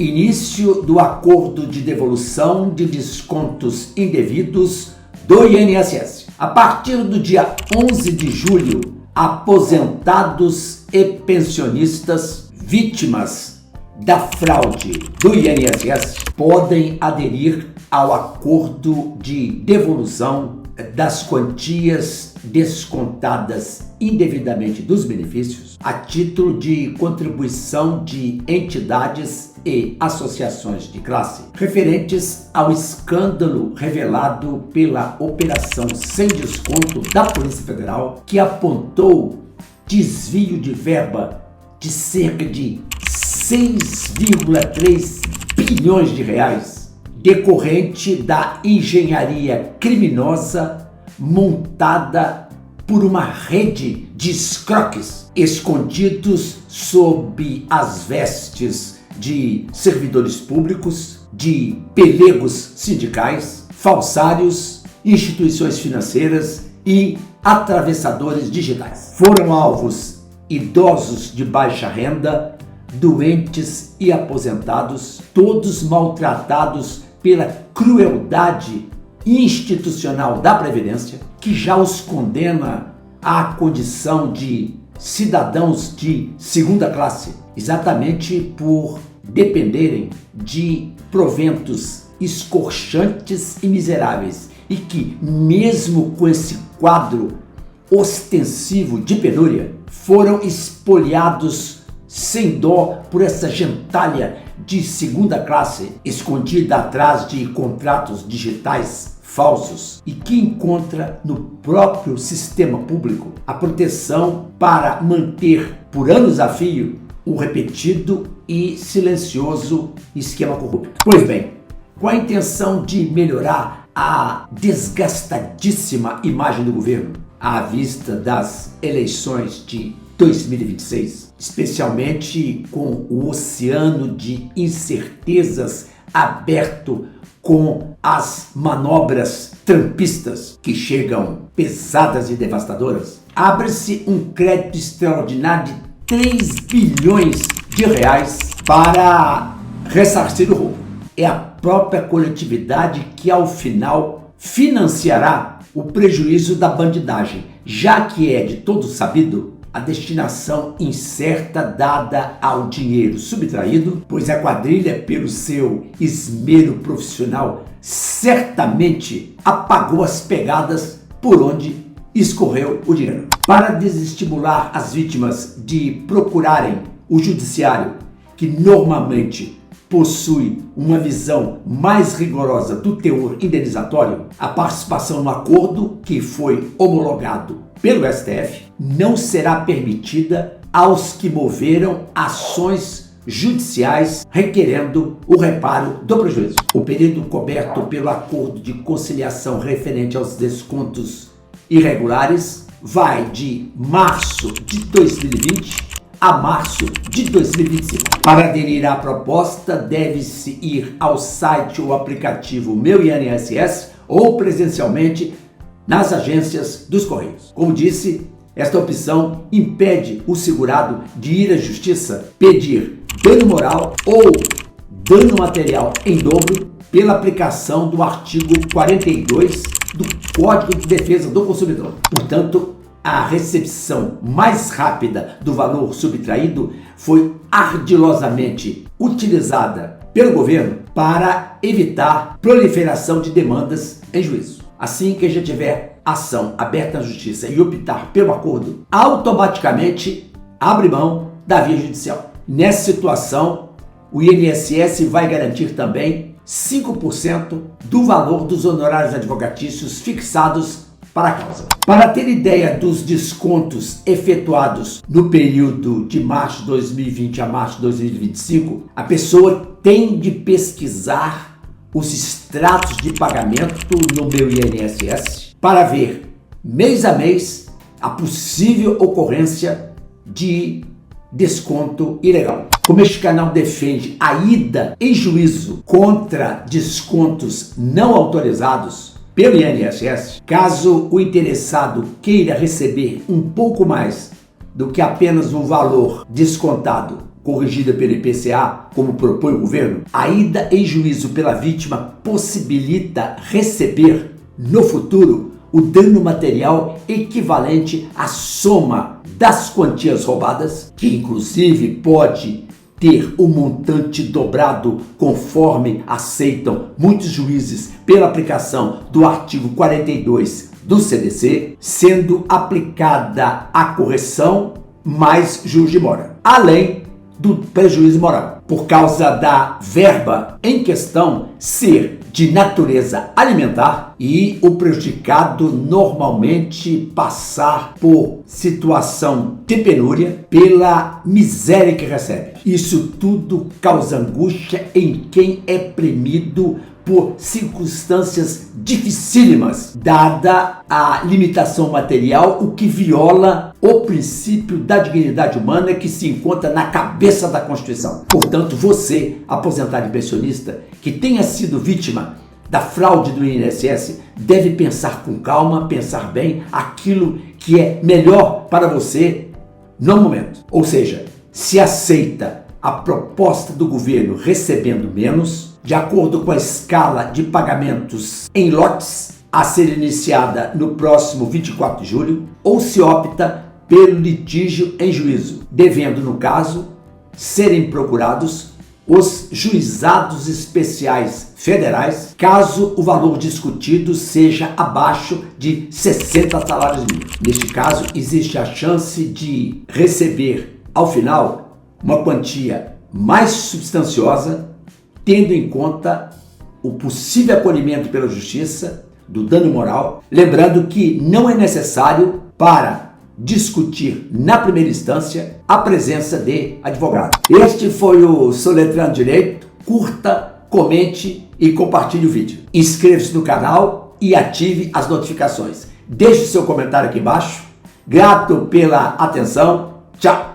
Início do acordo de devolução de descontos indevidos do INSS. A partir do dia 11 de julho, aposentados e pensionistas vítimas da fraude do INSS podem aderir ao acordo de devolução das quantias descontadas indevidamente dos benefícios a título de contribuição de entidades e associações de classe referentes ao escândalo revelado pela Operação Sem Desconto da Polícia Federal, que apontou desvio de verba de cerca de 6,3 bilhões de reais decorrente da engenharia criminosa montada por uma rede de escroques escondidos sob as vestes de servidores públicos, de pelegos sindicais, falsários, instituições financeiras e atravessadores digitais. Foram alvos idosos de baixa renda, doentes e aposentados, todos maltratados pela crueldade institucional da Previdência, que já os condena à condição de cidadãos de segunda classe, exatamente por dependerem de proventos escorchantes e miseráveis, e que, mesmo com esse quadro ostensivo de penúria, foram espoliados sem dó por essa gentalha de segunda classe escondida atrás de contratos digitais falsos e que encontra no próprio sistema público a proteção para manter por anos a fio o repetido e silencioso esquema corrupto. Pois bem, com a intenção de melhorar a desgastadíssima imagem do governo à vista das eleições de 2026, especialmente com o oceano de incertezas aberto com as manobras trumpistas que chegam pesadas e devastadoras, abre-se um crédito extraordinário de 3 bilhões de reais para ressarcir o roubo. É a própria coletividade que, ao final, financiará o prejuízo da bandidagem, já que é de todo sabido a destinação incerta dada ao dinheiro subtraído, pois a quadrilha, pelo seu esmero profissional, certamente apagou as pegadas por onde escorreu o dinheiro. Para desestimular as vítimas de procurarem o judiciário, que normalmente possui uma visão mais rigorosa do teor indenizatório, a participação no acordo, que foi homologado pelo STF, não será permitida aos que moveram ações judiciais requerendo o reparo do prejuízo. O período coberto pelo acordo de conciliação referente aos descontos irregulares vai de março de 2020 a março de 2025. Para aderir à proposta, deve-se ir ao site ou aplicativo Meu INSS ou presencialmente nas agências dos Correios. Como disse, esta opção impede o segurado de ir à justiça pedir dano moral ou dano material em dobro pela aplicação do artigo 42 do Código de Defesa do Consumidor. Portanto, a recepção mais rápida do valor subtraído foi ardilosamente utilizada pelo governo para evitar proliferação de demandas em juízo. Assim que já tiver ação aberta na justiça e optar pelo acordo, automaticamente abre mão da via judicial. Nessa situação, o INSS vai garantir também 5% do valor dos honorários advocatícios fixados para a causa. Para ter ideia dos descontos efetuados no período de março de 2020 a março de 2025, a pessoa tem de pesquisar os extratos de pagamento no Meu INSS para ver, mês a mês, a possível ocorrência de desconto ilegal. Como este canal defende a ida em juízo contra descontos não autorizados pelo INSS, caso o interessado queira receber um pouco mais do que apenas o valor descontado corrigida pelo IPCA, como propõe o governo, a ida em juízo pela vítima possibilita receber, no futuro, o dano material equivalente à soma das quantias roubadas, que inclusive pode ter o montante dobrado conforme aceitam muitos juízes pela aplicação do artigo 42 do CDC, sendo aplicada a correção mais juros de mora, além do prejuízo moral, por causa da verba em questão ser de natureza alimentar e o prejudicado normalmente passar por situação de penúria pela miséria que recebe. Isso tudo causa angústia em quem é premido por circunstâncias dificílimas, dada a limitação material, o que viola o princípio da dignidade humana que se encontra na cabeça da Constituição. Portanto, você, aposentado e pensionista, que tenha sido vítima da fraude do INSS, deve pensar com calma, pensar bem aquilo que é melhor para você no momento. Ou seja, se aceita a proposta do governo recebendo menos, de acordo com a escala de pagamentos em lotes a ser iniciada no próximo 24 de julho, ou se opta pelo litígio em juízo, devendo, no caso, serem procurados os juizados especiais federais, caso o valor discutido seja abaixo de 60 salários mínimos. Neste caso, existe a chance de receber, ao final, uma quantia mais substanciosa, tendo em conta o possível acolhimento pela justiça do dano moral, lembrando que não é necessário para discutir na primeira instância a presença de advogado. Este foi o Soletrando Direito. Curta, comente e compartilhe o vídeo. Inscreva-se no canal e ative as notificações. Deixe seu comentário aqui embaixo. Grato pela atenção. Tchau!